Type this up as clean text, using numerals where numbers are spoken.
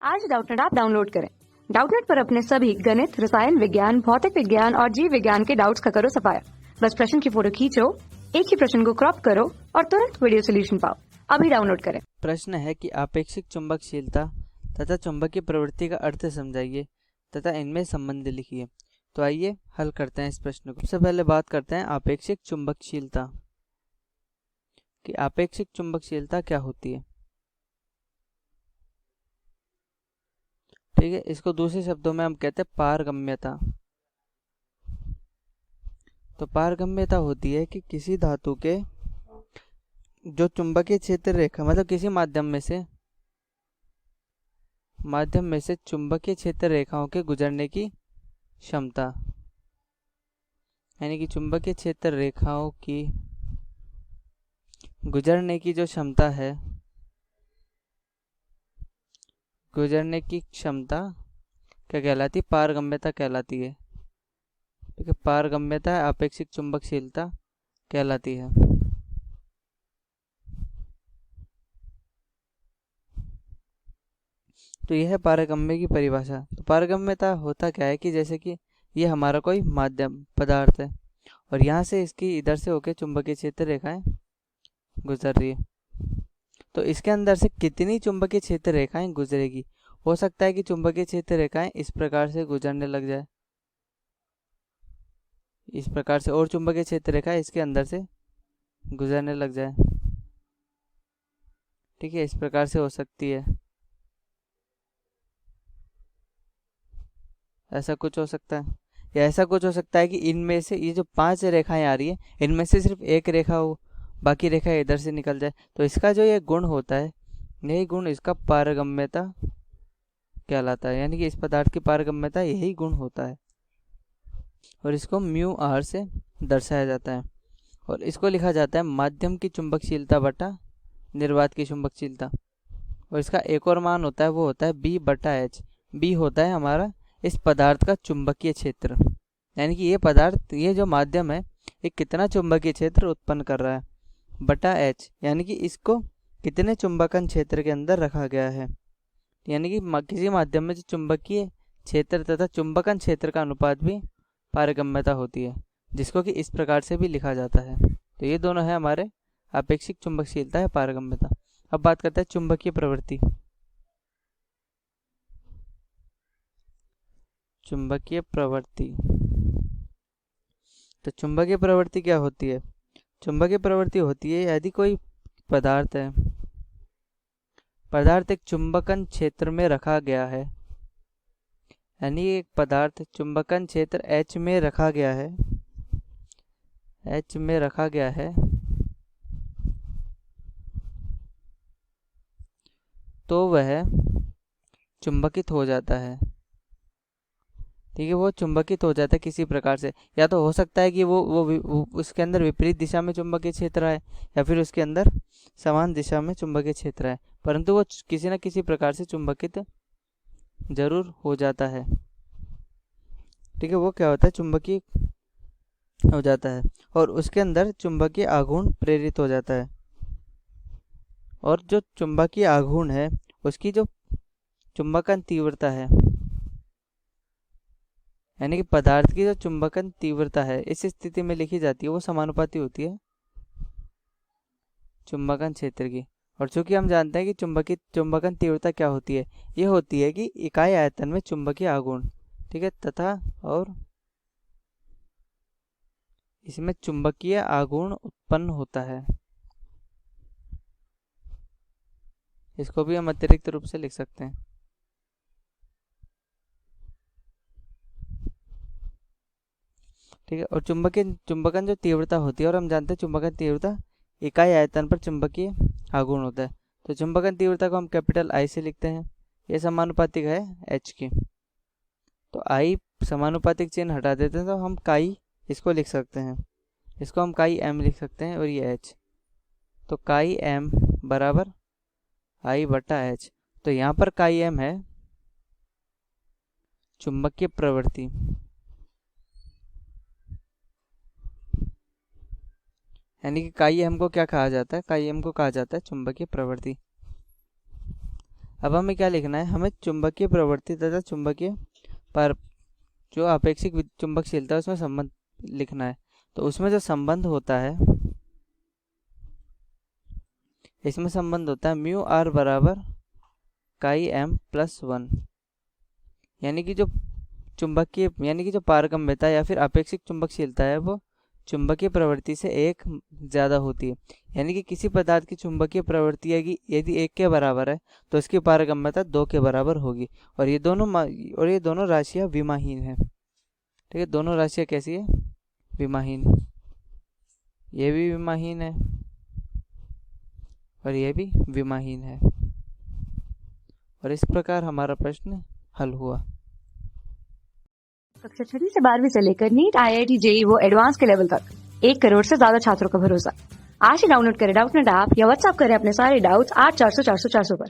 आज Doubtnut app download करें। Doubtnut पर अपने सभी गणित, रसायन विज्ञान, भौतिक विज्ञान और जीव विज्ञान के डाउट्स का करो सफाया। बस प्रश्न की फोटो खींचो, एक ही प्रश्न को क्रॉप करो और तुरंत वीडियो सोल्यूशन पाओ। अभी डाउनलोड करें। प्रश्न है कि आपेक्षिक चुंबकशीलता तथा चुंबकीय प्रवृत्ति का अर्थ समझाइए तथा इनमें संबंध लिखिए। तो आइए हल करते हैं इस प्रश्न को। सबसे पहले बात करते हैं आपेक्षिक चुंबकशीलता कि आपेक्षिक चुंबकशीलता क्या होती है। ठीक है, इसको दूसरे शब्दों में हम कहते हैं पारगम्यता। तो पारगम्यता होती है कि किसी धातु के जो चुंबकीय क्षेत्र रेखा मतलब किसी माध्यम में से चुंबकीय क्षेत्र रेखाओं के गुजरने की क्षमता, यानी कि चुंबकीय क्षेत्र रेखाओं की गुजरने की जो क्षमता है, गुजरने की क्षमता क्या कहलाती? पारगम्यता कहलाती है। ठीक है, पारगम्यता आपेक्षिक चुंबकशीलता कहलाती है। तो यह है पारगम्य की परिभाषा। तो पारगम्यता होता क्या है कि जैसे कि ये हमारा कोई माध्यम पदार्थ है और यहाँ से इसकी इधर से होके चुंबकीय क्षेत्र रेखाएं गुजर रही है, तो इसके अंदर से कितनी चुंबकीय क्षेत्र रेखाएं गुजरेगी। हो सकता है कि चुंबकीय क्षेत्र रेखाएं इस प्रकार से गुजरने लग जाए, इस प्रकार से, और चुंबकीय क्षेत्र रेखा इसके अंदर से गुजरने लग जाए। ठीक है, इस प्रकार से हो सकती है, ऐसा कुछ हो सकता है, या ऐसा कुछ हो सकता है कि इनमें से ये जो 5 रेखाएं आ रही है इनमें से सिर्फ एक रेखा हो, बाकी रेखा इधर से निकल जाए। तो इसका जो ये गुण होता है, यही गुण इसका पारगम्यता कहलाता है, यानी कि इस पदार्थ की पारगम्यता यही गुण होता है और इसको म्यू आर से दर्शाया जाता है और इसको लिखा जाता है माध्यम की चुंबकशीलता बटा निर्वात की चुंबकशीलता। और इसका एक और मान होता है, वो होता है बी बटा एच। बी होता है हमारा इस पदार्थ का चुंबकीय क्षेत्र, यानी कि ये पदार्थ, ये जो माध्यम है, ये कितना चुंबकीय क्षेत्र उत्पन्न कर रहा है, बटा एच, यानी कि इसको कितने चुंबकन क्षेत्र के अंदर रखा गया है। यानी कि किसी माध्यम में जो चुंबकीय क्षेत्र तथा चुंबकन क्षेत्र का अनुपात भी पारगम्यता होती है, जिसको कि इस प्रकार से भी लिखा जाता है। तो ये दोनों है हमारे आपेक्षिक चुंबकशीलता है पारगम्यता। अब बात करते हैं चुंबकीय प्रवृत्ति। चुंबकीय प्रवृत्ति, तो चुंबकीय प्रवृत्ति क्या होती है? चुंबकीय प्रवृत्ति होती है यदि कोई पदार्थ है, पदार्थ एक चुंबकन क्षेत्र में रखा गया है, यानी एक पदार्थ चुंबकन क्षेत्र H में रखा गया है, H में रखा गया है, तो वह चुंबकित हो जाता है। ठीक है, वो चुंबकित हो जाता है किसी प्रकार से, या तो हो सकता है कि वो उसके अंदर विपरीत दिशा में चुंबकीय क्षेत्र है, या फिर उसके अंदर समान दिशा में चुंबकीय क्षेत्र है, परंतु वो किसी न किसी प्रकार से चुंबकित जरूर हो जाता है। ठीक है, वो क्या होता है? चुंबकीय हो जाता है और उसके अंदर चुंबकीय आघूर्ण प्रेरित हो जाता है। और जो चुंबकीय आघूर्ण है उसकी जो चुंबकन तीव्रता है, यानी कि पदार्थ की जो चुंबकन तीव्रता है, इस स्थिति में लिखी जाती है, वो समानुपाती होती है चुंबकन क्षेत्र की। और चूंकि हम जानते हैं कि चुंबकन तीव्रता क्या होती है, ये होती है कि इकाई आयतन में चुंबकीय आघूर्ण, ठीक है, तथा और इसमें चुंबकीय आघूर्ण उत्पन्न होता है। इसको भी हम अतिरिक्त रूप से लिख सकते हैं। ठीक है, और चुंबकन जो तीव्रता होती है, और हम जानते हैं चुंबकन तीव्रता इकाई आयतन पर चुंबकीय आघूर्ण होता है, तो चुंबकन तीव्रता को हम कैपिटल आई से लिखते हैं। ये समानुपातिक है एच की, तो आई समानुपातिक चिन्ह हटा देते हैं तो हम काई इसको लिख सकते हैं, इसको हम काई एम लिख सकते हैं, और ये एच, तो काई एम बराबर आई बटा एच। तो यहाँ पर काई एम है चुंबकीय प्रवृत्ति, यानी कि काई एम को क्या कहा जाता है? काई एम को कहा जाता है चुंबकीय प्रवृत्ति। अब हमें क्या लिखना है, हमें चुंबकीय प्रवृत्ति तथा चुंबकीय पर जो अपेक्षिक चुंबकशीलता है उसमें संबंध लिखना है। तो उसमें जो संबंध होता है, इसमें संबंध होता है म्यू आर बराबर काई एम प्लस 1, यानी कि जो चुंबकीय यानी कि जो पारगम्यता या फिर अपेक्षिक चुंबकशीलता है वो चुंबकीय प्रवृत्ति से एक ज़्यादा होती है। यानी कि किसी पदार्थ की चुंबकीय प्रवृत्ति यदि 1 के बराबर है तो इसकी पारगम्यता 2 के बराबर होगी। और ये दोनों राशियाँ विमाहीन हैं। ठीक है, दोनों राशियाँ कैसी है, विमाहीन। ये भी विमाहीन है और ये भी विमाहीन है। और इस प्रकार हमारा प्रश्न हल हुआ। कक्षा 6वीं से 12वीं से लेकर नीट, IIT, JEE वो एडवांस के लेवल तक 1 करोड़ से ज्यादा छात्रों का भरोसा। आज ही डाउनलोड करें डाउटनेट ऐप या व्हाट्सएप करें अपने सारे डाउट्स 8400 400 400 पर।